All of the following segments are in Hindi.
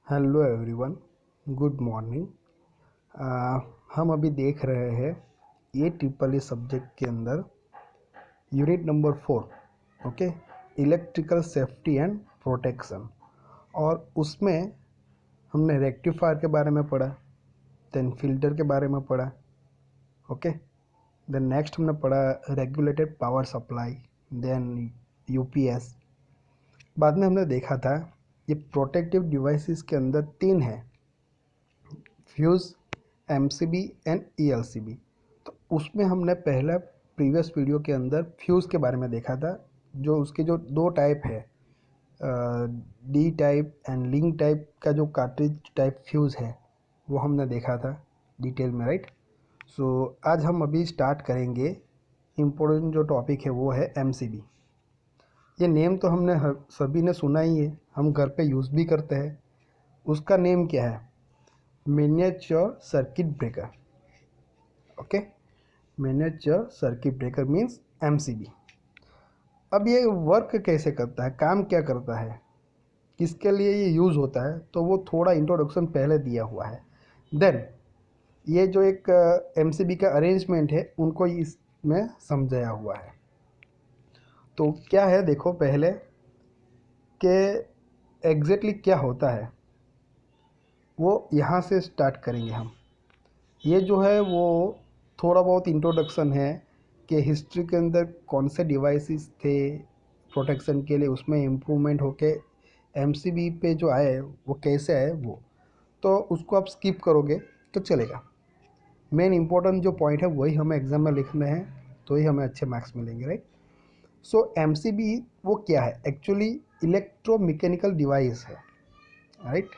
Hello everyone, good morning. हम अभी देख रहे हैं ये ट्रिपल ई सब्जेक्ट के अंदर unit number 4। Okay, electrical safety and protection. और उसमें हमने रेक्टिफायर के बारे में पढ़ा, देन फिल्टर के बारे में पढ़ा। ओके, देन नेक्स्ट हमने पढ़ा regulated power supply, then UPS. बाद में हमने देखा था ये प्रोटेक्टिव डिवाइसेस के अंदर तीन है, फ्यूज़, एमसीबी एंड ईएलसीबी। तो उसमें हमने पहला प्रीवियस वीडियो के अंदर फ्यूज़ के बारे में देखा था, जो उसके जो दो टाइप है, D type and link type का जो कार्ट्रिज टाइप फ्यूज़ है वो हमने देखा था डिटेल में, राइट। सो आज हम अभी स्टार्ट करेंगे। इम्पोर्टेंट जो टॉपिक है वो है एमसीबी। ये नेम तो हमने सभी ने सुना ही है, हम घर पे यूज़ भी करते हैं। उसका नेम क्या है? Miniature circuit breaker. Okay, miniature circuit breaker means MCB. अब ये वर्क कैसे करता है, काम क्या करता है, किसके लिए ये यूज़ होता है, तो वो थोड़ा इंट्रोडक्शन पहले दिया हुआ है। देन ये जो एक एमसीबी का अरेंजमेंट है उनको इसमें समझाया हुआ है। तो क्या है देखो पहले कि एग्जैक्टली क्या होता है, वो यहाँ से स्टार्ट करेंगे हम। ये जो है वो थोड़ा बहुत इंट्रोडक्शन है कि हिस्ट्री के अंदर कौन से डिवाइसेस थे प्रोटेक्शन के लिए, उसमें इम्प्रूवमेंट होके एमसीबी पे जो आए वो कैसे आए वो। तो उसको आप स्किप करोगे तो चलेगा। मेन इंपॉर्टेंट जो पॉइंट है वही हमें एग्जाम में लिखने हैं, तो ही हमें अच्छे मार्क्स मिलेंगे, राइट। सो एमसीबी वो क्या है? एक्चुअली इलेक्ट्रोमैकेनिकल डिवाइस है, right,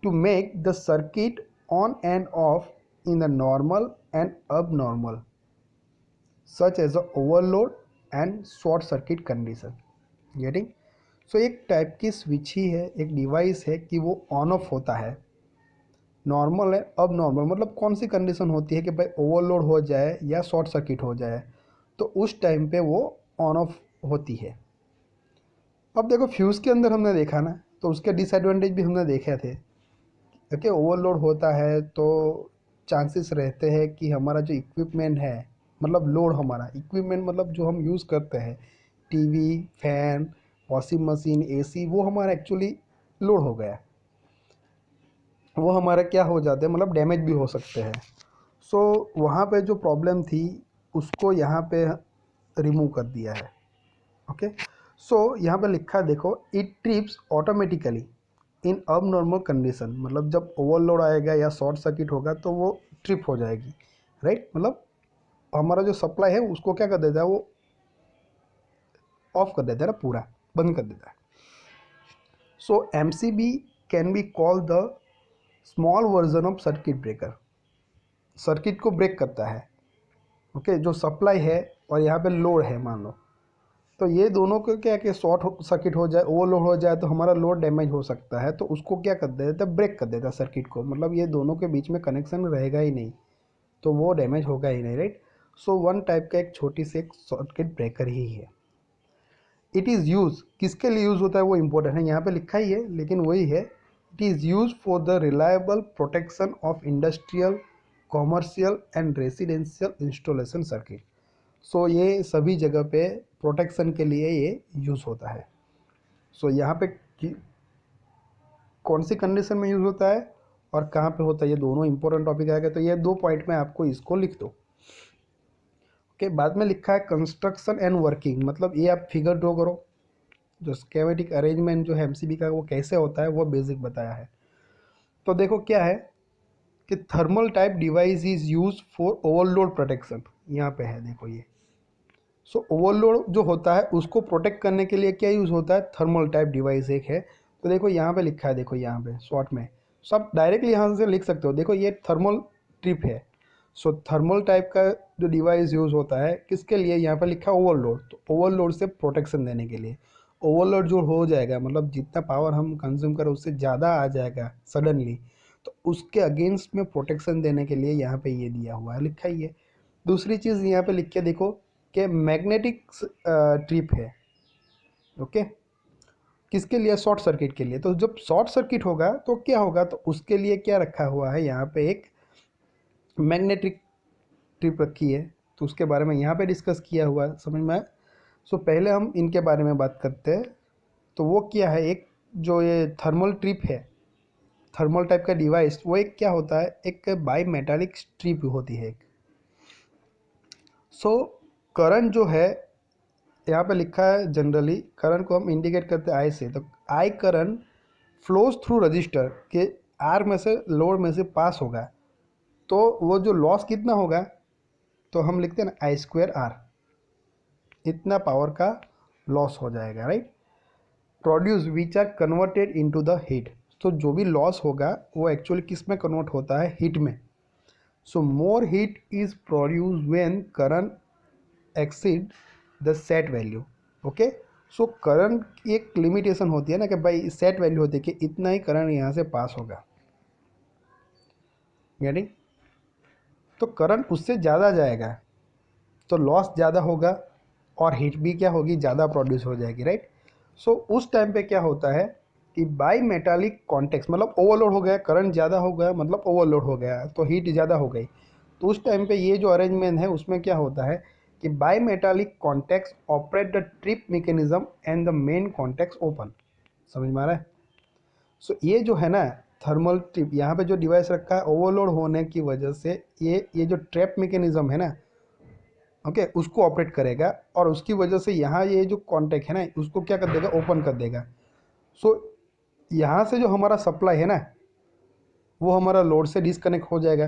to make the circuit on and off in the normal and abnormal such as the overload and short circuit condition। getting? सो एक टाइप की स्विच ही है, एक डिवाइस है कि वो ऑन ऑफ होता है। नॉर्मल है, अब नॉर्मल मतलब कौन सी कंडीशन होती है कि भाई ओवरलोड हो जाए या शॉर्ट सर्किट हो जाए, तो उस टाइम पे वो ऑन ऑफ होती है। अब देखो फ्यूज़ के अंदर हमने देखा ना, तो उसके डिसएडवांटेज भी हमने देखे थे। ओके, ओवरलोड होता है तो चांसेस रहते हैं कि हमारा जो इक्विपमेंट है, मतलब लोड, हमारा इक्विपमेंट मतलब जो हम यूज़ करते हैं, TV, fan, washing machine, AC, वो हमारा एक्चुअली लोड हो गया, वो हमारा क्या हो जाते हैं, मतलब डैमेज भी हो सकते हैं। सो वहाँ पे जो प्रॉब्लम थी उसको यहाँ पे रिमूव कर दिया है। ओके, सो यहाँ पे लिखा है देखो, इट ट्रिप्स ऑटोमेटिकली इन अब नॉर्मल कंडीशन। मतलब जब ओवरलोड आएगा या शॉर्ट सर्किट होगा तो वो ट्रिप हो जाएगी, राइट। मतलब हमारा जो सप्लाई है उसको क्या कर देता है, वो ऑफ कर देता है ना, पूरा बंद कर देता है। So M C B can be call the small version of circuit breaker. Circuit को ब्रेक करता है। ओके, जो सप्लाई है और यहाँ पे लोड है मान लो, तो ये दोनों को क्या कि शॉर्ट सर्किट हो जाए, ओवरलोड हो जाए तो हमारा लोड डैमेज हो सकता है, तो उसको क्या कर देता है, ब्रेक कर देता है सर्किट को। मतलब ये दोनों के बीच में कनेक्शन रहेगा ही नहीं, तो वो डैमेज होगा ही नहीं, राइट। सो वन टाइप का एक छोटी सी एक सर्किट ब्रेकर ही है। इट इज़ यूज, किसके लिए यूज़ होता है वो इंपॉर्टेंट है, यहाँ पे लिखा ही है लेकिन वही है। It is use for the reliable protection of industrial, commercial and residential installation circuit. So ये सभी जगह पे प्रोटेक्शन के लिए ये यूज़ होता है। सो यहाँ पे कौन सी कंडीशन में यूज़ होता है और कहाँ पे होता है, ये दोनों इंपॉर्टेंट टॉपिक आएगा, तो ये दो पॉइंट में आपको इसको लिख दो। ओके, बाद में लिखा है कंस्ट्रक्शन एंड वर्किंग। मतलब ये आप फिगर ड्रॉ करो, जो स्केमेटिक अरेंजमेंट जो है एमसीबी का वो कैसे होता है वो बेसिक बताया है। तो देखो क्या है कि thermal type device is use for overload protection. यहाँ पे है देखो ये। सो ओवरलोड जो होता है उसको प्रोटेक्ट करने के लिए क्या यूज़ होता है, थर्मल टाइप डिवाइस एक है। तो देखो यहाँ पे लिखा है, देखो यहाँ पे शॉर्ट में, सब डायरेक्टली यहाँ से लिख सकते हो। देखो ये थर्मल ट्रिप है। सो थर्मल टाइप का जो डिवाइस यूज़ होता है किसके लिए, यहाँ पे लिखा है ओवरलोड, तो ओवरलोड से प्रोटेक्शन देने के लिए। ओवरलोड जो हो जाएगा मतलब जितना पावर हम कंज्यूम करें उससे ज़्यादा आ जाएगा सडनली, तो उसके अगेंस्ट में प्रोटेक्शन देने के लिए यहाँ पे ये दिया हुआ है, लिखा ही है। दूसरी चीज़ यहाँ पे लिख के देखो कि मैग्नेटिक ट्रिप है। ओके, किसके लिए? शॉर्ट सर्किट के लिए। तो जब शॉर्ट सर्किट होगा तो क्या होगा? तो उसके लिए क्या रखा हुआ है यहाँ पे, एक मैग्नेटिक ट्रिप रखी है, तो उसके बारे में यहाँ पे डिस्कस किया हुआ है, समझ में आया? सो पहले हम इनके बारे में बात करते हैं। तो वो क्या है, एक जो ये थर्मल ट्रिप है, थर्मल टाइप का डिवाइस, वो एक क्या होता है, एक बाई मेटालिक स्ट्रिप होती है एक। सो करंट जो है यहाँ पे लिखा है, जनरली करंट को हम इंडिकेट करते हैं आई से। तो I current flows through register के आर में से, लोड में से पास होगा, तो वो जो लॉस कितना होगा, तो हम लिखते हैं ना आई स्क्वायर आर, इतना पावर का लॉस हो जाएगा, right. Produce which are converted into the heat. तो जो भी लॉस होगा वो एक्चुअली किस में कन्वर्ट होता है? हीट में। So more heat is produce when current exceed the set value. Okay, so current की एक लिमिटेशन होती है ना कि भाई सेट वैल्यू होती है कि इतना ही करंट यहाँ से पास होगा, गेटिंग? तो करंट उससे ज़्यादा जाएगा तो लॉस ज़्यादा होगा और हीट भी क्या होगी? ज़्यादा प्रोड्यूस हो जाएगी, राइट। सो उस टाइम पे क्या होता है कि बाई मेटालिक कॉन्टेक्स, मतलब ओवरलोड हो गया, करंट ज़्यादा हो गया, मतलब ओवरलोड हो गया, तो हीट ज़्यादा हो गई। तो उस टाइम पे ये जो अरेंजमेंट है उसमें क्या होता है कि by metallic context operate the trip mechanism and the main context open. समझ में आ रहा है? सो ये जो है ना थर्मल ट्रिप, यहाँ पे जो डिवाइस रखा है, ओवरलोड होने की वजह से ये जो ट्रैप मैकेनिज्म है ना, ओके, उसको ऑपरेट करेगा और उसकी वजह से यहाँ ये जो कॉन्टैक्ट है ना उसको क्या कर देगा? ओपन कर देगा। सो यहाँ से जो हमारा सप्लाई है ना वो हमारा लोड से डिस्कनेक्ट हो जाएगा।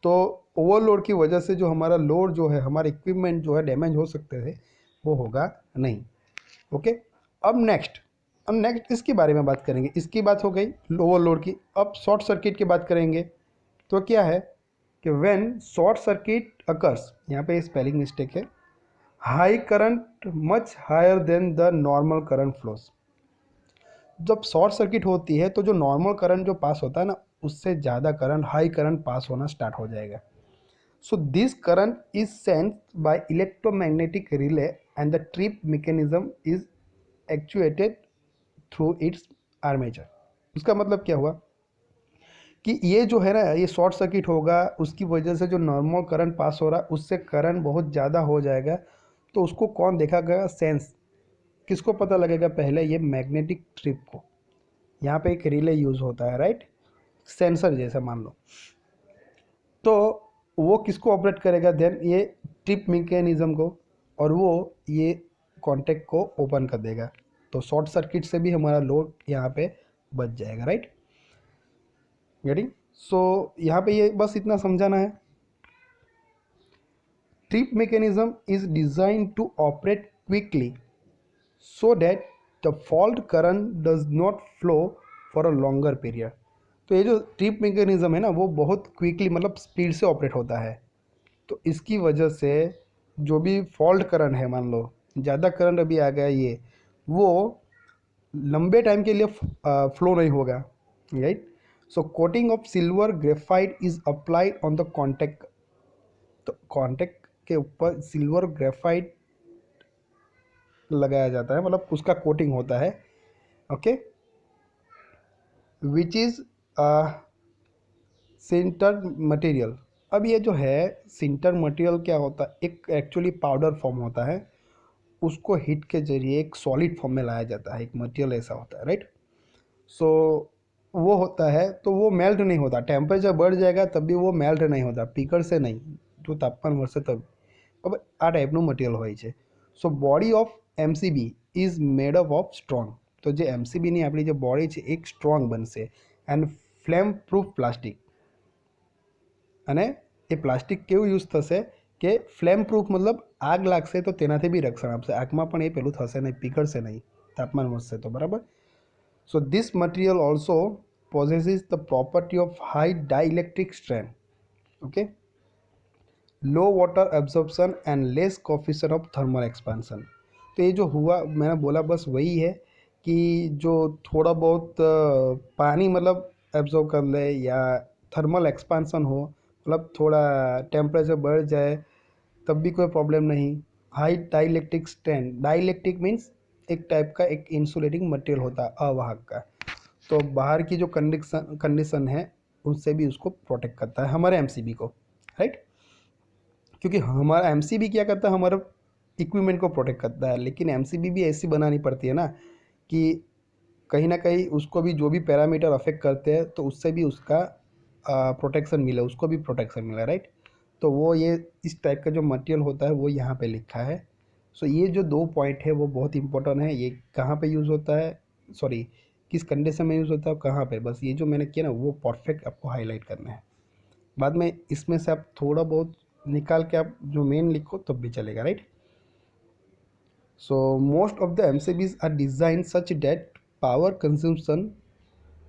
तो ओवरलोड की वजह से जो हमारा लोड जो है, हमारे इक्विपमेंट जो है डैमेज हो सकते थे, वो होगा नहीं। ओके, अब नेक्स्ट इसके बारे में बात करेंगे। इसकी बात हो गई ओवरलोड की। अब शॉर्ट सर्किट की बात करेंगे। तो क्या है कि व्हेन शॉर्ट सर्किट अकर्स, यहाँ पे स्पेलिंग मिस्टेक है, high current much higher than the normal current flows. जब शॉर्ट सर्किट होती है तो जो नॉर्मल करंट जो पास होता है ना उससे ज़्यादा करंट, हाई करंट पास होना स्टार्ट हो जाएगा। So this current is sensed by electromagnetic relay and the trip mechanism is actuated through its armature. उसका मतलब क्या हुआ कि ये जो है ना, ये शॉर्ट सर्किट होगा, उसकी वजह से जो नॉर्मल करंट पास हो रहा है उससे करंट बहुत ज़्यादा हो जाएगा। तो उसको कौन देखा गया? सेंस। किसको पता लगेगा? पहले ये मैग्नेटिक ट्रिप को। यहाँ पे एक रिले यूज़ होता है, राइट, सेंसर जैसा मान लो। तो वो किसको ऑपरेट करेगा? देन ये ट्रिप मैकेनिज्म को, और वो ये कॉन्टैक्ट को ओपन कर देगा। तो शॉर्ट सर्किट से भी हमारा लोड यहाँ पे बच जाएगा, राइट, गेटिंग? सो यहाँ पे ये बस इतना समझाना है। Trip mechanism is design to operate quickly so that the fault current does not flow for a longer period। तो ये जो ट्रिप मैकेनिज्म है ना वो बहुत क्विकली, मतलब स्पीड से ऑपरेट होता है। तो इसकी वजह से जो भी फॉल्ट करंट है, मान लो ज़्यादा करंट अभी आ गया, ये वो लंबे टाइम के लिए फ्लो नहीं होगा, right. So coating of silver graphite is applied on the contact. तो कॉन्टैक्ट के ऊपर सिल्वर ग्रेफाइट लगाया जाता है, मतलब उसका कोटिंग होता है, okay, which is sinter material. अब ये जो है सिंटर मटेरियल क्या होता है? एक एक्चुअली पाउडर फॉर्म होता है, उसको हीट के जरिए एक सॉलिड फॉर्म में लाया जाता है, एक मटेरियल ऐसा होता है, राइट। सो वो होता है तो वो मेल्ट नहीं होता, टेम्परेचर बढ़ जाएगा तब भी वो मेल्ट नहीं होता, पीकर से नहीं, जो तापमान बढ़શે तब। अब આ ટાઈપનું મટીરિયલ હોય છે। So body of MCB is made up of strong. તો જે એમસીબીની આપણી જે બોડી છે એક સ્ટ્રોંગ બનશે એન્ડ ફ્લેમ પ્રૂફ પ્લાસ્ટિક। અને એ પ્લાસ્ટિક કેવું યુઝ થશે કે ફ્લેમ પ્રૂફ, મતલબ આગ લાગશે તો તેનાથી બી રક્ષણ આપશે, આગમાં પણ એ પેલું થશે નહીં, પીગળશે નહીં, તાપમાન વધશે તો, બરાબર। So this material also possesses the property of high dielectric strength, okay, low water absorption and less coefficient of thermal expansion. तो ये जो हुआ मैंने बोला बस वही है कि जो थोड़ा बहुत पानी मतलब एब्जॉर्ब कर ले या थर्मल एक्सपेंशन हो, मतलब थोड़ा टेम्परेचर बढ़ जाए तब भी कोई प्रॉब्लम नहीं। High dielectric strength, dielectric means एक टाइप का एक इंसुलेटिंग मटेरियल होता है अवाहक का, तो बाहर की जो कंडीशन है उससे भी उसको प्रोटेक्ट करता है हमारे एमसीबी को, राइट। क्योंकि हमारा एमसीबी क्या करता है, हमारा इक्विपमेंट को प्रोटेक्ट करता है, लेकिन एमसीबी भी ऐसी बनानी पड़ती है ना कि कहीं ना कहीं उसको भी जो भी पैरामीटर अफेक्ट करते हैं तो उससे भी उसका प्रोटेक्शन मिले, उसको भी प्रोटेक्शन मिला, राइट। तो वो ये इस टाइप का जो मटेरियल होता है वो यहाँ पे लिखा है। सो ये जो 2 पॉइंट है वो बहुत इंपॉर्टेंट है। ये कहाँ पे यूज़ होता है, सॉरी किस कंडीशन में यूज़ होता है, कहाँ पे, बस ये जो मैंने किया ना वो परफेक्ट आपको हाईलाइट करना है। बाद में इसमें से आप थोड़ा बहुत निकाल के आप जो मेन लिखो तब भी चलेगा, right. So most of the MCBs are design such that power consumption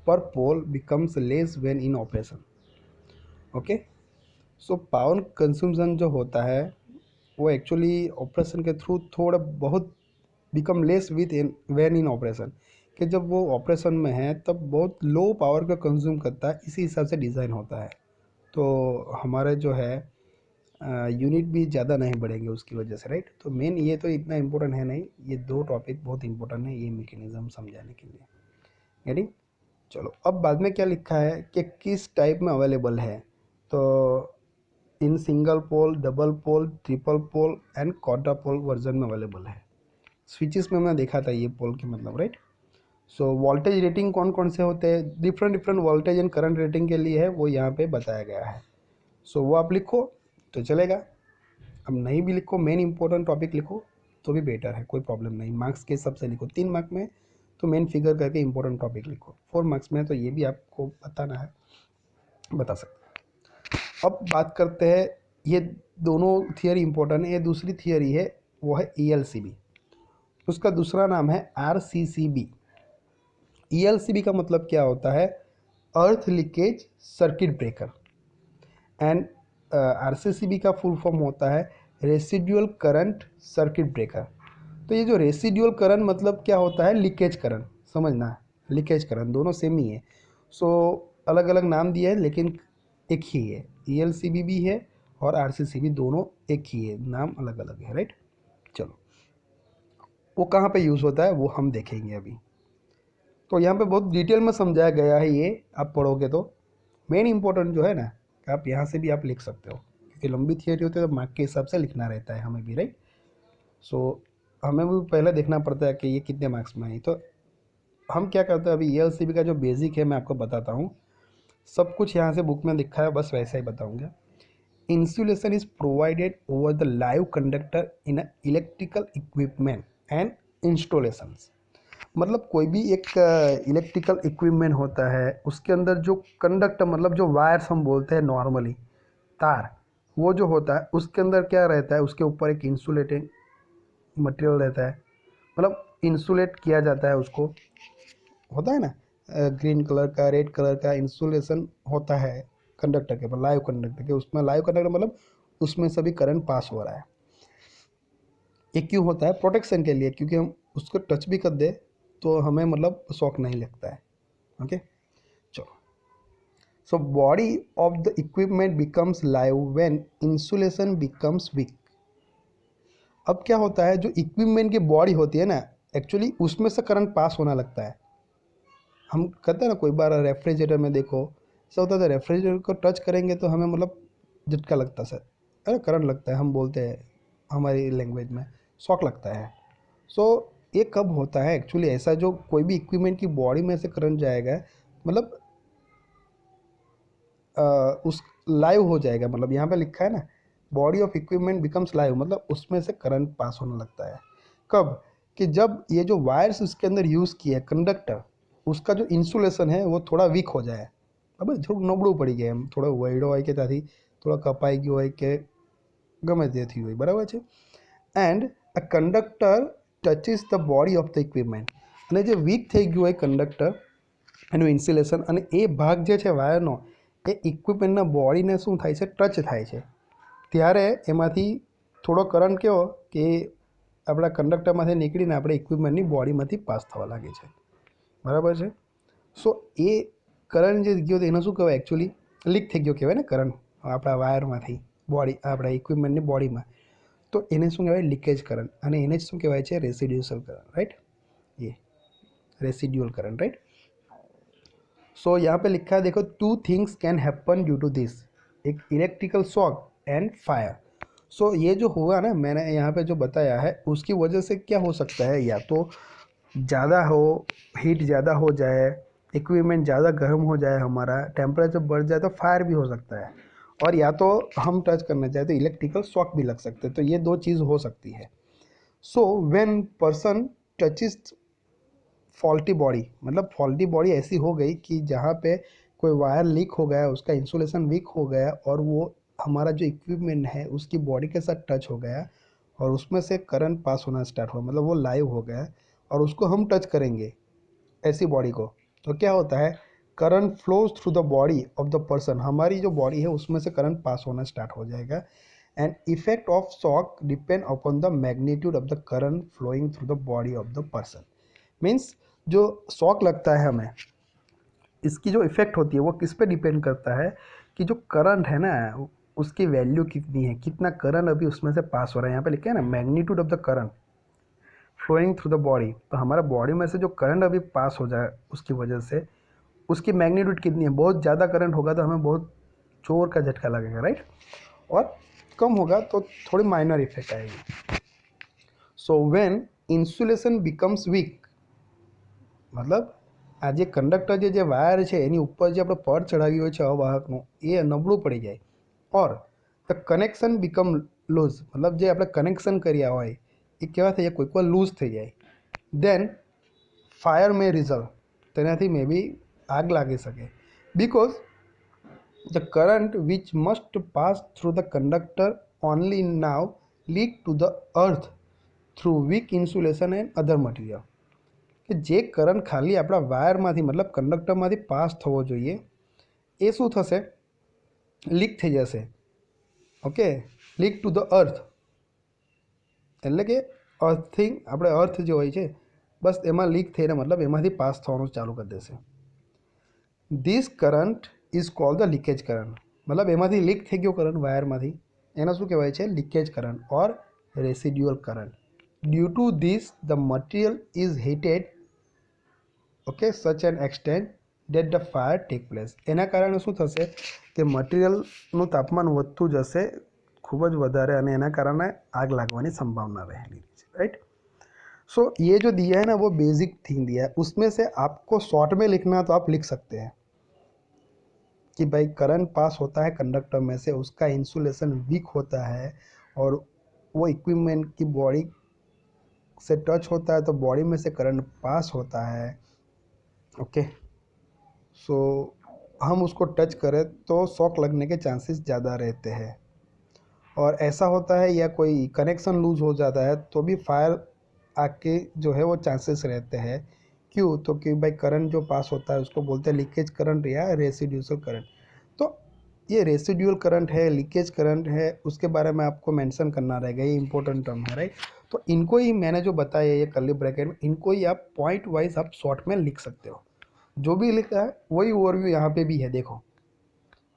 per pole becomes less when in operation. Okay, so power consumption जो होता है वो एक्चुअली ऑपरेशन के थ्रू थोड़ा बहुत become less with when in operation, कि जब वो ऑपरेशन में है तब बहुत लो पावर का कंज्यूम करता है, इसी हिसाब से डिज़ाइन होता है। तो हमारे जो है यूनिट भी ज़्यादा नहीं बढ़ेंगे उसकी वजह से, राइट। तो मेन ये तो इतना इम्पोर्टेंट है नहीं, ये 2 टॉपिक बहुत इंपॉर्टेंट है ये मैकेनिज्म समझाने के लिए, यानी। चलो अब बाद में क्या लिखा है कि किस टाइप में अवेलेबल है, तो इन single pole, double pole, triple pole and quadra pole version में अवेलेबल है। स्विचेस में हमने देखा था ये पोल के मतलब, राइट। सो वोल्टेज रेटिंग कौन कौन से होते हैं, different different voltage and current rating के लिए है, वो यहाँ पे बताया गया है। सो वो आप लिखो तो चलेगा, अब नहीं भी लिखो, मेन इंपॉर्टेंट टॉपिक लिखो तो भी बेटर है, कोई प्रॉब्लम नहीं। मार्क्स के हिसाब से लिखो, 3 मार्क में तो मेन फिगर करके इंपॉर्टेंट टॉपिक लिखो, 4 मार्क्स में तो ये भी आपको बताना है, बता सकते। अब बात करते हैं, ये दोनों थियरी इंपॉर्टेंट है। ये दूसरी थियरी है वो है ELCB, उसका दूसरा नाम है RCCB। ELCB का मतलब क्या होता है, अर्थ leakage circuit breaker, and RCCB का फुल फॉर्म होता है रेसिडुअल करंट सर्किट ब्रेकर। तो ये जो रेसिडुअल करंट मतलब क्या होता है, लीकेज करंट, समझना है, लीकेज करंट दोनों सेम ही है। सो अलग अलग नाम दिया है लेकिन एक ही है, ELCB भी है और RCCB दोनों एक ही है, नाम अलग अलग है, राइट। चलो वो कहाँ पे यूज़ होता है वो हम देखेंगे अभी। तो यहाँ पे बहुत डिटेल में समझाया गया है, ये आप पढ़ोगे तो मेन इंपॉर्टेंट जो है ना, आप यहाँ से भी आप लिख सकते हो, क्योंकि लंबी थियरी होती है तो मार्क के हिसाब से लिखना रहता है हमें भी, राइट। सो हमें भी पहले देखना पड़ता है कि ये कितने मार्क्स में है। तो हम क्या करते हैं, अभी ELCB का जो बेसिक है मैं आपको बताता हूँ, सब कुछ यहाँ से बुक में लिखा है, बस वैसा ही बताऊँगा। Insulation is provided over the live conductor in a electrical equipment and installations. मतलब कोई भी एक इलेक्ट्रिकल इक्विपमेंट होता है, उसके अंदर जो कंडक्टर मतलब जो वायर्स हम बोलते हैं नॉर्मली, तार, वो जो होता है उसके अंदर क्या रहता है, उसके ऊपर एक इंसुलेटिंग मटेरियल रहता है, मतलब इंसुलेट किया जाता है उसको, होता है ना ग्रीन कलर का, रेड कलर का इंसुलेशन होता है कंडक्टर के ऊपर, लाइव कंडक्टर के, उसमें लाइव कंडक्टर मतलब उसमें सभी करंट पास हो रहा है। ये क्यों होता है, प्रोटेक्शन के लिए, क्योंकि हम उसको टच भी कर दे तो हमें मतलब शॉक नहीं लगता है। ओके, चलो। So body of the equipment becomes live when insulation becomes weak. अब क्या होता है, जो इक्विपमेंट की बॉडी होती है ना, एक्चुअली उसमें से करंट पास होना लगता है। हम कहते हैं ना, कोई बार रेफ्रिजरेटर में देखो ऐसा होता है, रेफ्रिजरेटर को टच करेंगे तो हमें मतलब झटका लगता है सर, अरे करंट लगता है, हम बोलते हैं हमारी लैंग्वेज में शॉक लगता है। सो ये कब होता है एक्चुअली ऐसा, जो कोई भी इक्विपमेंट की बॉडी में से करंट जाएगा, मतलब उस लाइव हो जाएगा, मतलब यहाँ पे लिखा है ना, body of equipment becomes live, मतलब उसमें से करंट पास होने लगता है। कब, कि जब ये जो वायर्स उसके अंदर यूज़ किया है कंडक्टर, उसका जो इंसुलेशन है वो थोड़ा वीक हो जाए। अब थोड़ा नबड़ू पड़ी गए, એમ થોડો વૈડો હોય કે ત્યાંથી થોડો કપાઈ ગયો હોય કે ગમે તે થયું હોય, બરાબર છે। And a conductor touches the body of the equipment, અને જે વીક થઈ ગયું હોય કંડક્ટર એનું ઇન્સ્યુલેશન, અને એ ભાગ જે છે વાયરનો એ ઇક્વિપમેન્ટના બોડીને શું થાય છે, ટચ થાય છે, ત્યારે એમાંથી થોડો કરંટ કેવો કે આપણા કંડક્ટરમાંથી નીકળીને આપણે ઇક્વિપમેન્ટની બોડીમાંથી પાસ થવા લાગે છે, બરાબર છે। સો એ કરંટ જે ગયો એનો શું કહેવાય, એકચ્યુઅલી લીક થઈ ગયો કહેવાય ને કરંટ આપણા વાયરમાંથી બોડી, આપણા ઇક્વિપમેન્ટની બોડીમાં, તો એને શું કહેવાય, લીકેજ કરંટ, અને એને જ શું કહેવાય છે, રેસિડ્યુઅલ કરંટ, રાઈટ। ये रेसिड्यूअल करंट, राइट। सो यहाँ पे लिखा है देखो, 2 things can happen due to this, एक electrical shock and fire. So ये जो हुआ ना, मैंने यहाँ पे जो बताया है उसकी वजह से क्या हो सकता है, या तो ज़्यादा हो, हीट ज़्यादा हो जाए, इक्विपमेंट ज़्यादा गर्म हो जाए, हमारा टेम्परेचर बढ़ जाए तो फायर भी हो सकता है, और या तो हम टच करना चाहे तो इलेक्ट्रिकल शॉक भी लग सकते हैं। तो ये 2 चीज़ हो सकती है। So when person touches faulty body, मतलब फॉल्टी बॉडी ऐसी हो गई कि जहाँ पे कोई वायर लीक हो गया, उसका इंसुलेशन वीक हो गया, और वो हमारा जो इक्विपमेंट है उसकी बॉडी के साथ टच हो गया और उसमें से करंट पास होना स्टार्ट हुआ, मतलब वो लाइव हो गया और उसको हम टच करेंगे ऐसी बॉडी को, तो क्या होता है, current flows through the body of the person, हमारी जो बॉडी है उसमें से करंट पास होना स्टार्ट हो जाएगा। And effect of shock depend upon the magnitude of the current flowing through the body of the person. Means जो शॉक लगता है हमें, इसकी जो इफ़ेक्ट होती है वो किस पे डिपेंड करता है कि जो करंट है ना उसकी वैल्यू कितनी है, कितना करंट अभी उसमें से पास हो रहा है। यहाँ पे लिखा है ना, magnitude of the current flowing through the body, तो हमारा बॉडी में से जो करंट अभी पास हो जाए उसकी वजह से उसकी मैग्नीट्यूड कितनी है। बहुत ज़्यादा करंट होगा तो हमें बहुत जोर का झटका लगेगा, राइट, और कम होगा तो थोड़ी माइनर इफेक्ट आएगी। So when insulation becomes weak, मतलब આ જે કંડક્ટર જે વાયર છે એની ઉપર જે આપણે પડ ચડાવી હોય છે અવાહકનું, એ નબળું પડી જાય, or the connection become loose, मतलब જે આપણે કનેક્શન કર્યા હોય એ કેવા થઈ જાય, કોઈક વાર લૂઝ થઈ જાય, દેન ફાયર મે રિઝલ્ટ, તેનાથી મે બી આગ લાગી શકે, because the current which must pass through the conductor only now leak to the earth through weak insulation and other material, કે જે કરંટ ખાલી આપણા વાયરમાંથી मतलब કંડક્ટરમાંથી પાસ થવો જોઈએ એ શું થશે, લીક થઈ જશે, ઓકે, લીક ટુ ધ અર્થ, એટલે કે અર્થિંગ આપણે અર્થ જે હોય છે બસ એમાં લીક થઈને मतलब એમાંથી પાસ થવાનું ચાલુ કરી દેશે। This current is called the leakage current, मतलब એમાંથી લીક થઈ ગયો કરંટ વાયરમાંથી, એને શું કહેવાય છે, leakage current or residual current. Due to this the material is heated, okay, such an extent that the fire take place, એના કારણે શું થશે કે મટીરિયલનું તાપમાન વધતું જશે ખૂબ જ વધારે અને એના કારણે આગ લાગવાની संभावना રહેલી છે, राइट। सो ये जो दिया है ना वो बेसिक थिंग दिया है, उसमें से आपको शॉर्ट में लिखना तो आप लिख सकते हैं कि भाई करंट पास होता है कंडक्टर में से, उसका इंसुलेशन वीक होता है और वो इक्विपमेंट की बॉडी से टच होता है तो बॉडी में से करंट पास होता है, ओके। सो हम उसको टच करें तो शॉक लगने के चांसेस ज़्यादा रहते हैं, और ऐसा होता है या कोई कनेक्शन लूज हो जाता है तो भी फायर आके जो है वो चांसेस रहते हैं। क्यों, तो कि भाई करंट जो पास होता है उसको बोलते हैं लीकेज करंट या रेसिड्यूअल करंट। तो ये रेसिड्यूअल करंट है, लीकेज करंट है, उसके बारे में आपको मेंशन करना रहेगा, ये इंपॉर्टेंट टर्म है, राइट। तो इनको ही मैंने जो बताया ये कर्ली ब्रैकेट में, इनको ही आप पॉइंट वाइज आप शॉर्ट में लिख सकते हो, जो भी लिखा है वही ओवरव्यू यहाँ पे भी है, देखो,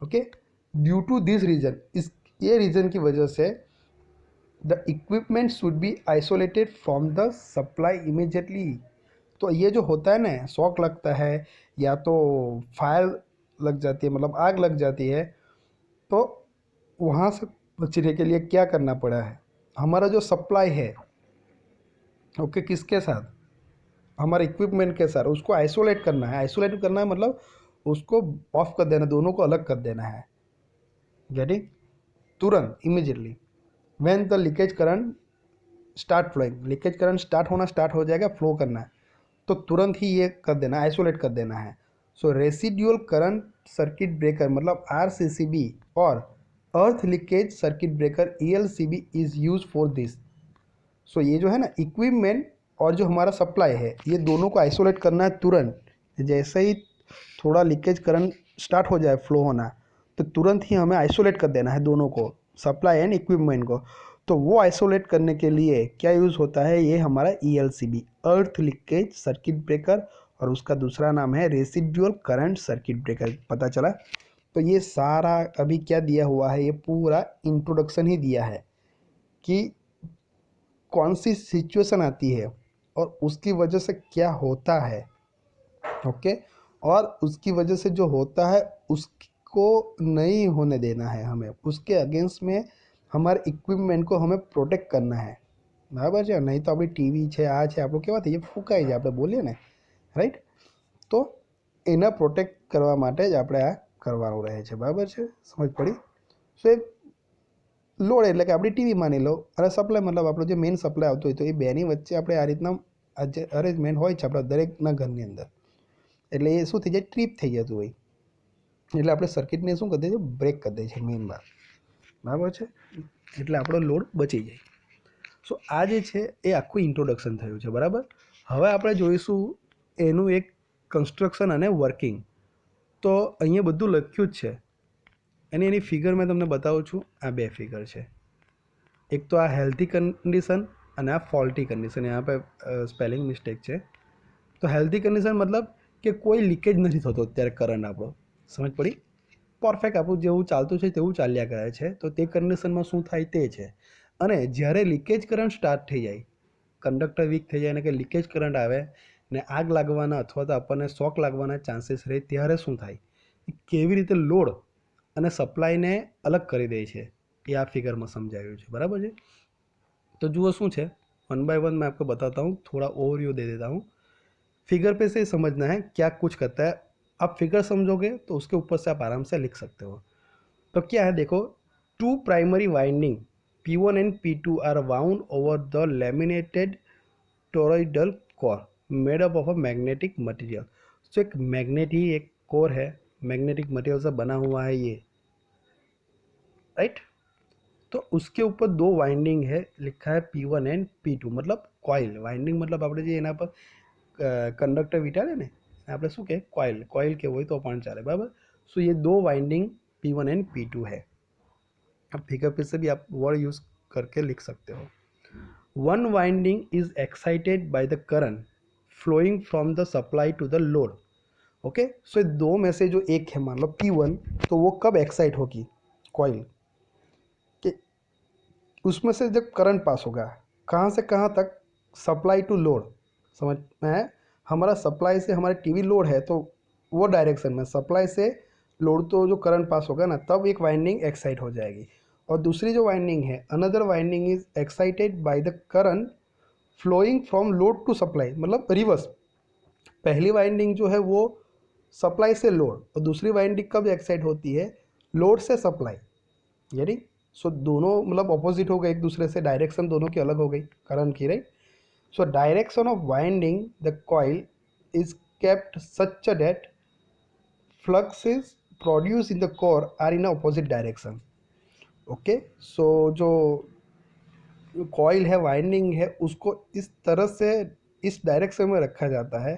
okay. Due to this reason, इस ये रीज़न की वजह से the equipment should be isolated from the supply immediately. तो ये जो होता है ना, शॉक लगता है या तो फायर लग जाती है, मतलब आग लग जाती है, तो वहाँ से बचने के लिए क्या करना पड़ा है, हमारा जो सप्लाई है, ओके, किसके साथ, हमारे इक्विपमेंट के साथ, उसको आइसोलेट करना है। आइसोलेट करना है मतलब उसको ऑफ कर देना, दोनों को अलग कर देना है, गेटिंग, तुरंत, immediately. When the leakage current start flowing, leakage current start होना स्टार्ट हो जाएगा, फ्लो करना है तो तुरंत ही ये कर देना, आइसोलेट कर देना है। So residual current circuit breaker मतलब RCCB और earth leakage circuit breaker ELCB is use for this. So ये जो है ना इक्विपमेंट और जो हमारा सप्लाई है, ये दोनों को आइसोलेट करना है तुरंत। जैसे ही थोड़ा लीकेज करंट स्टार्ट हो जाए फ्लो होना, तो तुरंत ही हमें आइसोलेट कर देना है दोनों को, सप्लाई एंड इक्विपमेंट को। तो वो आइसोलेट करने के लिए क्या यूज़ होता है, ये हमारा ELCB, अर्थ लीकेज सर्किट ब्रेकर, और उसका दूसरा नाम है रेसिड्यूअल करंट सर्किट ब्रेकर। पता चला। तो ये सारा अभी क्या दिया हुआ है, ये पूरा इंट्रोडक्शन ही दिया है कि कौन सी सिचुएशन आती है और उसकी वजह से क्या होता है, ओके, और उसकी वजह से जो होता है उसको नहीं होने देना है हमें, उसके अगेंस्ट में हमारे इक्विपमेंट को हमें प्रोटेक्ट करना है, बराबर છે, નહીં તો આપણી ટીવી છે, આ છે, આપણું કહેવાથી એ ફૂંકાઈ જાય, આપણે બોલીએ ને, રાઈટ? તો એના પ્રોટેક્ટ કરવા માટે જ આપણે આ કરવાનું રહે છે, બરાબર છે, સમજ પડી? સો એ લોડ એટલે કે આપણી ટીવી માની લો અને સપ્લાય મતલબ આપણો જે મેઇન સપ્લાય આવતો હોય તો એ બેની વચ્ચે આપણે આ રીતના આ જે અરેન્જમેન્ટ હોય છે આપણા દરેકના ઘરની અંદર, એટલે એ શું થઈ જાય, ટ્રીપ થઈ જતું હોય, એટલે આપણે સર્કિટને શું કરી દઈએ છીએ, બ્રેક કરી દઈએ છીએ મેઇન બાર, બરાબર છે, એટલે આપણો લોડ બચી જાય. સો આ જે છે એ આખું ઇન્ટ્રોડક્શન થયું છે, બરાબર. હવે આપણે જોઈશું એનું એક કન્સ્ટ્રક્શન અને વર્કિંગ. તો અહીંયા બધું લખ્યું જ છે અને એની ફિગર મેં તમને બતાવું છું. આ બે ફિગર છે, એક તો આ હેલ્ધી કન્ડિશન અને આ ફોલ્ટી કન્ડિશન. यहाँ पे સ્પેલિંગ મિસ્ટેક છે. તો હેલ્ધી કન્ડિશન મતલબ કે કોઈ લીકેજ નથી થતો અત્યારે કરંટ આપણો, સમજ પડી? પરફેક્ટ આપણું જેવું ચાલતું છે તેવું ચાલ્યા કરે છે. તો તે કન્ડિશનમાં શું થાય તે છે. અને જ્યારે લીકેજ કરંટ સ્ટાર્ટ થઈ જાય, કંડક્ટર વીક થઈ જાય ને કે લીકેજ કરંટ આવે ને આગ લાગવાના અથવા તો આપણને શોક લાગવાના ચાન્સીસ રહે, ત્યારે શું થાય, કેવી રીતે લોડ અને સપ્લાયને અલગ કરી દે છે ये आप फिगर में समझाया है, बराबर है. तो जुओ शू है, वन बाय वन मैं आपको बताता हूँ, थोड़ा ओवरव्यू दे देता हूँ. फिगर पे से समझना है क्या कुछ करता है. आप फिगर समझोगे तो उसके ऊपर से आप आराम से लिख सकते हो. तो क्या है देखो, two primary winding P1 and P2 are wound over the laminated toroidal core made up of a magnetic material. तो एक मैग्नेट ही एक कोर है, मैग्नेटिक मटेरियल से बना हुआ है ये, राइट. तो उसके ऊपर दो वाइंडिंग है, लिखा है P1 एंड P2, मतलब कॉइल. वाइंडिंग मतलब આપણે જે એના પર કંડક્ટર વીટાડે ને આપણે શું કહે, कॉइल. कॉइल के હોય તો પણ ચાલે, બરાબર. सो ये दो वाइंडिंग P1 एंड P2 है. अब फिगर पे से भी आप वर्ड यूज करके लिख सकते हो. One winding is excited by the current flowing from the supply to the load. Okay, so दो में से जो एक है मान लो P1, तो वो कब एक्साइट होगी कॉइल, उसमें से जब करंट पास होगा, कहाँ से कहाँ तक, सप्लाई टू लोड. समझ में है, हमारा सप्लाई से हमारे टीवी लोड है तो वो डायरेक्शन में सप्लाई से लोड तो जो करंट पास होगा ना, तब एक वाइंडिंग एक्साइट हो जाएगी. और दूसरी जो वाइंडिंग है, another winding is excited by the current flowing from load to supply, मतलब रिवर्स. पहली वाइंडिंग जो है वो सप्लाई से लोड, और दूसरी वाइंडिंग कब एक्साइट होती है, लोड से सप्लाई, यानी सो दोनों मतलब ऑपोजिट हो गए एक दूसरे से, डायरेक्शन दोनों की अलग हो गई करंट की, right. So direction of winding the coil is kept such that fluxes produce in the core are in opposite direction. Okay, so जो कॉइल है, वाइंडिंग है, उसको इस तरह से इस डायरेक्शन में रखा जाता है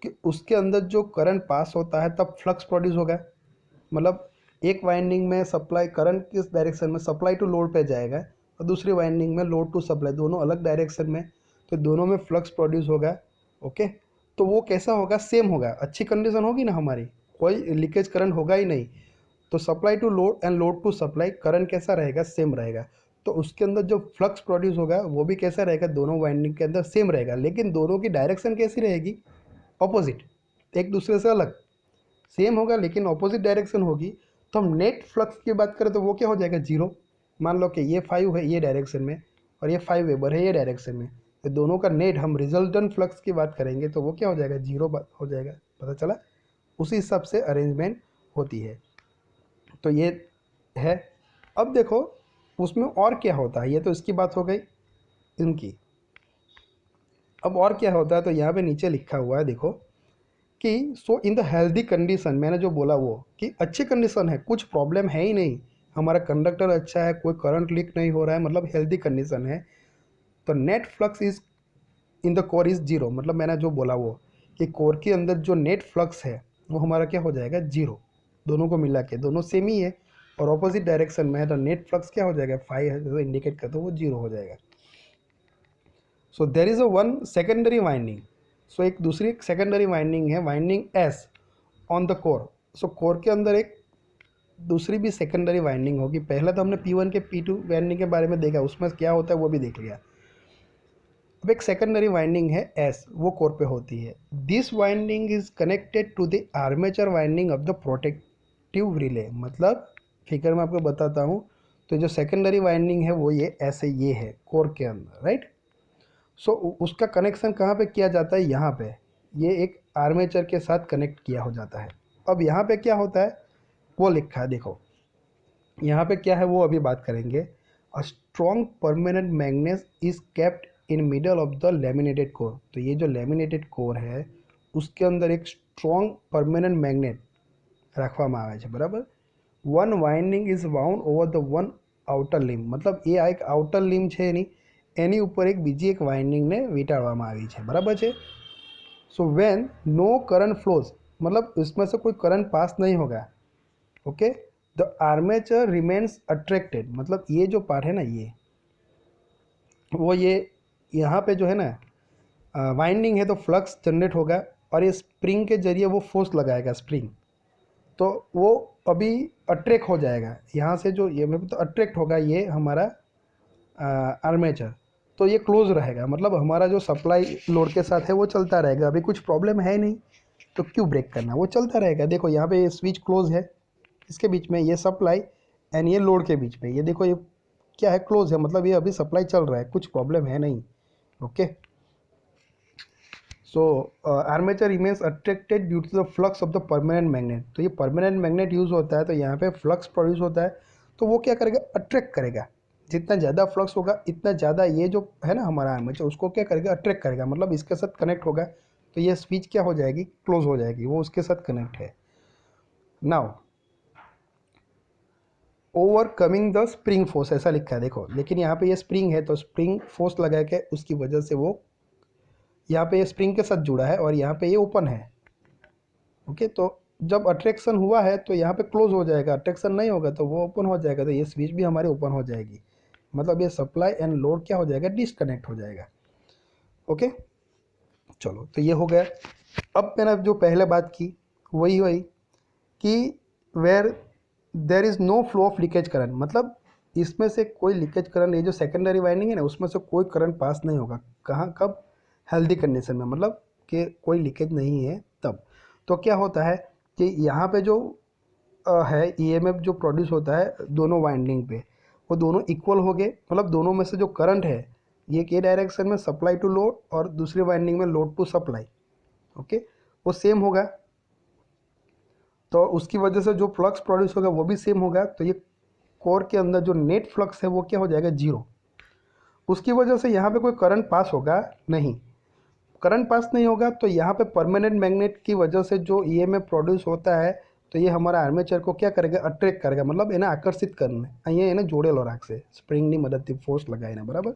कि उसके अंदर जो करंट पास होता है तब फ्लक्स प्रोड्यूस होगा. मतलब एक वाइंडिंग में सप्लाई करंट किस डायरेक्शन में, सप्लाई टू लोड पे जाएगा, और दूसरी वाइंडिंग में लोड टू सप्लाई, दोनों अलग डायरेक्शन में, तो दोनों में फ्लक्स प्रोड्यूस होगा. ओके, तो वो कैसा होगा, सेम होगा. अच्छी कंडीशन होगी ना हमारी, कोई लीकेज करंट होगा ही नहीं, तो supply to load and load to supply current कैसा रहेगा, सेम रहेगा. तो उसके अंदर जो फ्लक्स प्रोड्यूस होगा वो भी कैसा रहेगा, दोनों वाइंडिंग के अंदर सेम रहेगा, लेकिन दोनों की डायरेक्शन कैसी रहेगी, ऑपोजिट, एक दूसरे से अलग. सेम होगा लेकिन ऑपोजिट डायरेक्शन होगी. तो हम नेट फ्लक्स की बात करें तो वो क्या हो जाएगा, जीरो. मान लो कि ये 5 है ये डायरेक्शन में और ये 5 वेबर है ये डायरेक्शन में, तो दोनों का नेट हम रिजल्टेंट फ्लक्स की बात करेंगे तो वो क्या हो जाएगा, जीरो हो जाएगा. पता चला, उसी हिसाब से अरेंजमेंट होती है. तो ये है. अब देखो उसमें और क्या होता है, ये तो इसकी बात हो गई इनकी. अब और क्या होता है, तो यहाँ पे नीचे लिखा हुआ है देखो कि सो इन द हेल्दी कंडीशन, मैंने जो बोला वो कि अच्छी कंडीशन है, कुछ प्रॉब्लम है ही नहीं, हमारा कंडक्टर अच्छा है, कोई करंट लीक नहीं हो रहा है, मतलब हेल्दी कंडीशन है. तो net flux is in the core is zero, मतलब मैंने जो बोला वो कि कोर के अंदर जो नेट फ्लक्स है वो हमारा क्या हो जाएगा, जीरो. दोनों को मिला के दोनों सेम ही है और ऑपोजिट डायरेक्शन में है, तो नेट फ्लक्स क्या हो जाएगा, 5 है तो इंडिकेट करते वो जीरो हो जाएगा. So there is a one secondary winding. So एक दूसरी सेकेंडरी वाइंडिंग है, winding is on the core. So core के अंदर एक दूसरी भी सेकेंडरी वाइंडिंग होगी. पहले तो हमने P1 के P2 वाइंडिंग के बारे में देखा, उसमें क्या होता है वो भी देख लिया. अब एक सेकेंडरी वाइंडिंग है एस, वो कोर पे होती है। This winding is connected to the armature winding of the protective relay. मतलब फिगर में आपको बताता हूँ, तो जो सेकेंडरी वाइंडिंग है वो ये ऐसे ये है कोर के अंदर, राइट। सो उसका कनेक्शन कहाँ पे किया जाता है, यहाँ पे ये एक आर्मेचर के साथ कनेक्ट किया हो जाता है। अब यहाँ पे क्या होता है वो लिखा है, देखो यहाँ पे क्या है वो अभी बात करेंगे। A strong permanent magnet is kept in middle of the laminated core. तो ये जो लेमिनेटेड कोर है उसके अंदर एक स्ट्रॉन्ग परमानेंट मैग्नेट રાખવામાં આવે છે, બરાબર। One winding is wound over the one outer limb. मतलब એ આ એક આઉટર લીમ છે એની ઉપર એક બીજી એક વાઇન્ડિંગને વીંટાળવામાં આવી છે, બરાબર છે। So when no current flows, मतलब इसमें से कोई करंट पास नहीं होगा, okay, the armature remains attracted. मतलब ये जो पार्ट है ना ये वो ये यहाँ पे जो है ना वाइंडिंग है तो फ्लक्स जनरेट होगा और ये स्प्रिंग के जरिए वो फोर्स लगाएगा स्प्रिंग, तो वो अभी अट्रैक्ट हो जाएगा यहाँ से, जो ये तो अट्रैक्ट होगा ये हमारा आर्मेचर, तो ये क्लोज रहेगा। मतलब हमारा जो सप्लाई लोड के साथ है वो चलता रहेगा, अभी कुछ प्रॉब्लम है नहीं तो क्यों ब्रेक करना, वो चलता रहेगा। देखो यहाँ पे ये स्विच क्लोज है, इसके बीच में ये सप्लाई एंड ये लोड के बीच में, ये देखो ये क्या है, क्लोज है, मतलब ये अभी सप्लाई चल रहा है, कुछ प्रॉब्लम है नहीं, okay. So armature remains attracted due to the flux of the permanent magnet. तो ये परमानेंट मैग्नेट यूज़ होता है तो यहाँ पे फ्लक्स प्रोड्यूस होता है, तो वो क्या करेगा, अट्रैक्ट करेगा। जितना ज़्यादा फ्लक्स होगा इतना ज़्यादा ये जो है ना हमारा आर्मेचर उसको क्या करेगा, अट्रैक्ट करेगा, मतलब इसके साथ कनेक्ट होगा, तो ये स्विच क्या हो जाएगी, क्लोज हो जाएगी, वो उसके साथ कनेक्ट है। Now overcoming the spring force ऐसा लिखा है देखो, लेकिन यहाँ पे ये स्प्रिंग है तो स्प्रिंग फोर्स लगा के उसकी वजह से वो यहाँ पे ये स्प्रिंग के साथ जुड़ा है और यहाँ पे ये ओपन है, ओके। तो जब अट्रैक्शन हुआ है तो यहाँ पे क्लोज हो जाएगा, अट्रैक्शन नहीं होगा तो वो ओपन हो जाएगा, तो ये स्विच भी हमारी ओपन हो जाएगी, मतलब ये सप्लाई एंड लोड क्या हो जाएगा, डिस्कनेक्ट हो जाएगा, ओके। चलो तो ये हो गया। अब मैंने जो पहले बात की वही वही कि where there is no flow of leakage current, मतलब इसमें से कोई लीकेज करंट, ये जो सेकेंडरी वाइंडिंग है ना उसमें से कोई करंट पास नहीं होगा, कहाँ, कब, हेल्दी कंडीशन में, मतलब कि कोई लीकेज नहीं है तब। तो क्या होता है कि यहाँ पे जो है ईएमएफ जो प्रोड्यूस होता है दोनों वाइंडिंग पे, वो दोनों इक्वल हो गए, मतलब दोनों में से जो करंट है ये के डायरेक्शन में सप्लाई टू लोड और दूसरी वाइंडिंग में लोड टू सप्लाई, ओके, वो सेम होगा, तो उसकी वजह से जो फ्लक्स प्रोड्यूस होगा वो भी सेम होगा। तो ये कोर के अंदर जो नेट फ्लक्स है वो क्या हो जाएगा, जीरो। उसकी वजह से यहाँ पे कोई करंट पास होगा नहीं, करंट पास नहीं होगा तो यहाँ पे परमानेंट मैग्नेट की वजह से जो ईएमएफ प्रोड्यूस होता है तो ये हमारा आर्मेचर को क्या करेगा, अट्रैक्ट करेगा, मतलब એને આકર્ષિત કરીને અહીંયા એને જોડેલો રાખશે સ્પ્રિંગની મદદથી ફોર્સ લગાવીને, બરાબર।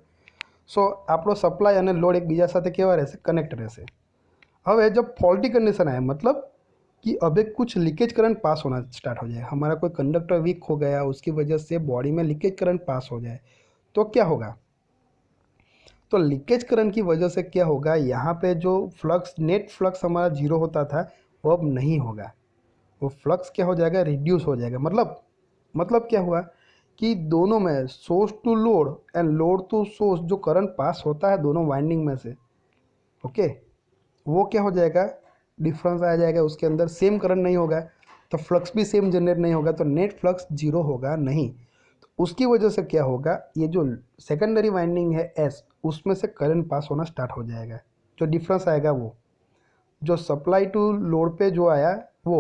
સો આપણો સપ્લાય અને લોડ એકબીજા સાથે કેવા રહેશે, કનેક્ટ રહેશે। હવે जब फॉल्टी कंडीशन आए, मतलब कि अब एक कुछ लीकेज करंट पास होना स्टार्ट हो जाए, हमारा कोई कंडक्टर वीक हो गया उसकी वजह से बॉडी में लीकेज करंट पास हो जाए तो क्या होगा, तो लीकेज करंट की वजह से क्या होगा, यहाँ पे जो फ्लक्स नेट फ्लक्स हमारा जीरो होता था वो अब नहीं होगा, वो फ्लक्स क्या हो जाएगा, रिड्यूस हो जाएगा। मतलब क्या हुआ कि दोनों में source to load and load to source जो करंट पास होता है दोनों वाइंडिंग में से, ओके, वो क्या हो जाएगा, डिफरेंस आ जाएगा, उसके अंदर सेम करंट नहीं होगा तो फ्लक्स भी सेम जनरेट नहीं होगा, तो नेट फ्लक्स जीरो होगा नहीं। तो उसकी वजह से क्या होगा, ये जो सेकेंडरी वाइंडिंग है एस उसमें से करंट पास होना स्टार्ट हो जाएगा, जो डिफरेंस आएगा वो जो सप्लाई टू लोड पे जो आया वो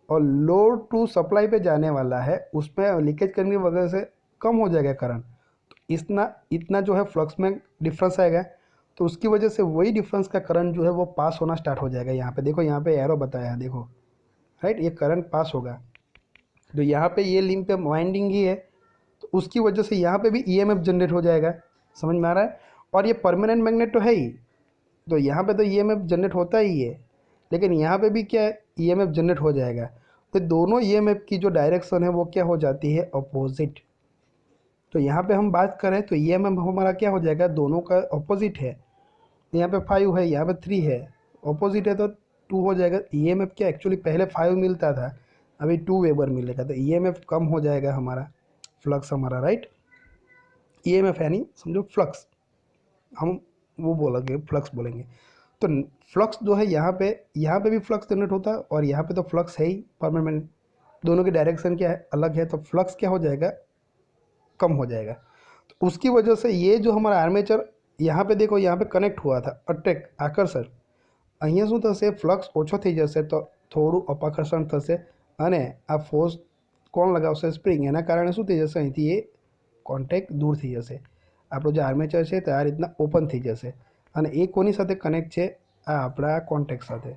और लोड टू सप्लाई पे जाने वाला है उसमें लीकेज करने की वजह से कम हो जाएगा करंट, तो इतना जो है फ्लक्स में डिफरेंस आएगा, तो उसकी वजह से वही डिफरेंस का करंट जो है वो पास होना स्टार्ट हो जाएगा। यहाँ पे देखो, यहाँ पे एरो बताया है देखो, राइट, ये करंट पास होगा, तो यहाँ पे ये लिंक पे वाइंडिंग ही है तो उसकी वजह से यहाँ पे भी ईएमएफ जनरेट हो जाएगा, समझ में आ रहा है। और ये परमानेंट मैग्नेट तो है ही, तो यहाँ पे तो ईएमएफ जनरेट होता ही है, लेकिन यहाँ पे भी क्या है, ईएमएफ जनरेट हो जाएगा, तो दोनों ईएमएफ की जो डायरेक्शन है वो क्या हो जाती है, अपोजिट। तो यहाँ पे हम बात करें तो ईएमएफ हमारा क्या हो जाएगा, दोनों का अपोजिट है, यहाँ पे 5 है यहाँ पे 3 है, अपोजिट है तो 2 हो जाएगा। ईएमएफ क्या एक्चुअली पहले 5 मिलता था, अभी 2 वेबर मिलेगा, तो ईएमएफ कम हो जाएगा हमारा, फ्लक्स हमारा, राइट, ईएमएफ यानी समझो फ्लक्स, हम वो बोलेंगे, फ्लक्स बोलेंगे। तो फ्लक्स जो है यहाँ पे भी फ्लक्स जनरेट होता है और यहाँ पे तो फ्लक्स है ही परमानेंट, दोनों की डायरेक्शन क्या है, अलग है, तो फ्लक्स क्या हो जाएगा, कम हो जाएगा। तो उसकी वजह से ये जो हमारा आर्मेचर यहाँ पे देखो, यहाँ पे कनेक्ट हुआ था, अट्रैक्ट आकर्षण, અહીંયા શું થશે, ફ્લક્સ ઓછો થઈ જશે તો થોડું અપાકર્ષણ થશે અને આ ફોર્સ કોણ લગાવશે, સ્પ્રિંગ, એના કારણે શું થઈ જશે, અહીંથી એ કોન્ટેક્ટ દૂર થઈ જશે, આપણો જે આર્મેચર છે તે આ રીતના ઓપન થઈ જશે અને એ કોની સાથે કનેક્ટ છે, આ આપણા કોન્ટેક્ટ સાથે।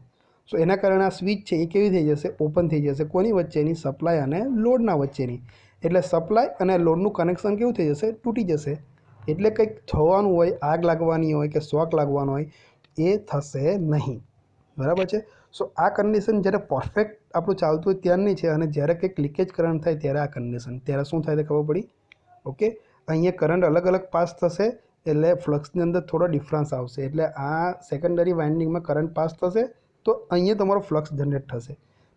સો એના કારણે આ સ્વિચ છે એ કેવી થઈ જશે, ઓપન થઈ જશે, કોની વચ્ચેની, સપ્લાય અને લોડના વચ્ચેની, એટલે સપ્લાય અને લોડનું કનેક્શન કેવું થઈ જશે, તૂટી જશે। એટલે કંઈક થવાનું હોય, આગ લાગવાની હોય કે શોક લાગવાનો હોય, એ થશે નહીં, બરાબર છે। સો આ કન્ડિશન જ્યારે પરફેક્ટ આપણું ચાલતું હોય ત્યારની છે અને જ્યારે કંઈક લીકેજ કરંટ થાય ત્યારે આ કન્ડિશન, ત્યારે શું થાય તે ખબર પડી, ઓકે। અહીંયા કરંટ અલગ અલગ પાસ થશે એટલે ફ્લક્સની અંદર થોડો ડિફરન્સ આવશે, એટલે આ સેકન્ડરી વાઇન્ડિંગમાં કરંટ પાસ થશે તો અહીંયા તમારો ફ્લક્સ જનરેટ થશે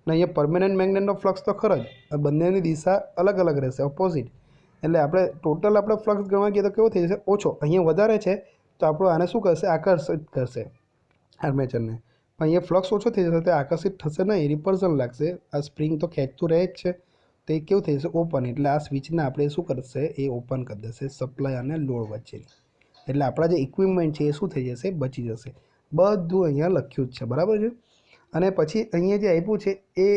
ને અહીંયા પરમેનન્ટ મેગ્નેટનો ફ્લક્સ તો ખરો જ, આ બંનેની દિશા અલગ અલગ રહેશે, ઓપોઝિટ, એટલે આપણે ટોટલ આપણે ફ્લક્સ ગણવા ગઈએ તો કેવો થઈ જશે, ઓછો, અહીંયા વધારે છે તો આપણું આને શું કરશે, આકર્ષિત કરશે આર્મેચરને, અહીંયા ફ્લક્સ ઓછો થઈ જશે તો આકર્ષિત થશે નહીં, રિપલ્સન લાગશે, આ સ્પ્રિંગ તો ખેંચતું રહે જ છે, તો એ કેવું થઈ જશે, ઓપન, એટલે આ સ્વિચને આપણે શું કરશે, એ ઓપન કરી દેશે સપ્લાય અને લોડ વચ્ચેની, એટલે આપણા જે ઇક્વિપમેન્ટ છે એ શું થઈ જશે, બચી જશે। બધું અહીંયા લખ્યું જ છે, બરાબર છે। અને પછી અહીંયા જે આપ્યું છે એ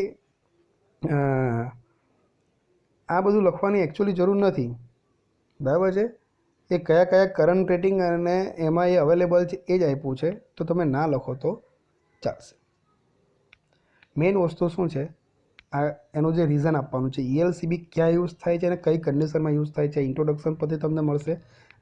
આ બધું લખવાની એકચ્યુઅલી જરૂર નથી, બરાબર છે। એ કયા કયા કરંટ રેટિંગ અને એમાં એ અવેલેબલ છે એ જ આપ્યું છે, તો તમે ના લખો તો ચાલશે। મેઇન વસ્તુ શું છે, આ એનું જે રીઝન આપવાનું છે, ELCB ક્યાં યુઝ થાય છે અને કઈ કન્ડિશનમાં યુઝ થાય છે, ઇન્ટ્રોડક્શન પરથી તમને મળશે।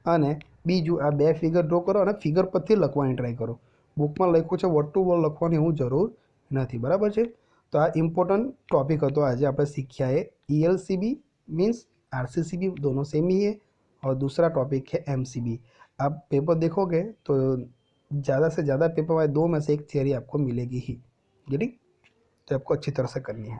અને બીજું આ બે ફિગર ડ્રો કરો અને ફિગર પરથી લખવાની ટ્રાય કરો, બુકમાં લખ્યું છે વર્ડ ટુ વર્ડ લખવાની એવું જરૂર નથી, બરાબર છે। તો આ ઇમ્पोर्टेंट टॉपिक હતો આજે આપણે सीखा है, ELCB मीन्स RCCB दोनों सेम ही है और दूसरा टॉपिक है MCB। आप पेपर देखोगे तो ज़्यादा से ज़्यादा पेपर में 2 में से 1 थियरी आपको मिलेगी ही, ठीक, तो आपको अच्छी तरह से करनी है।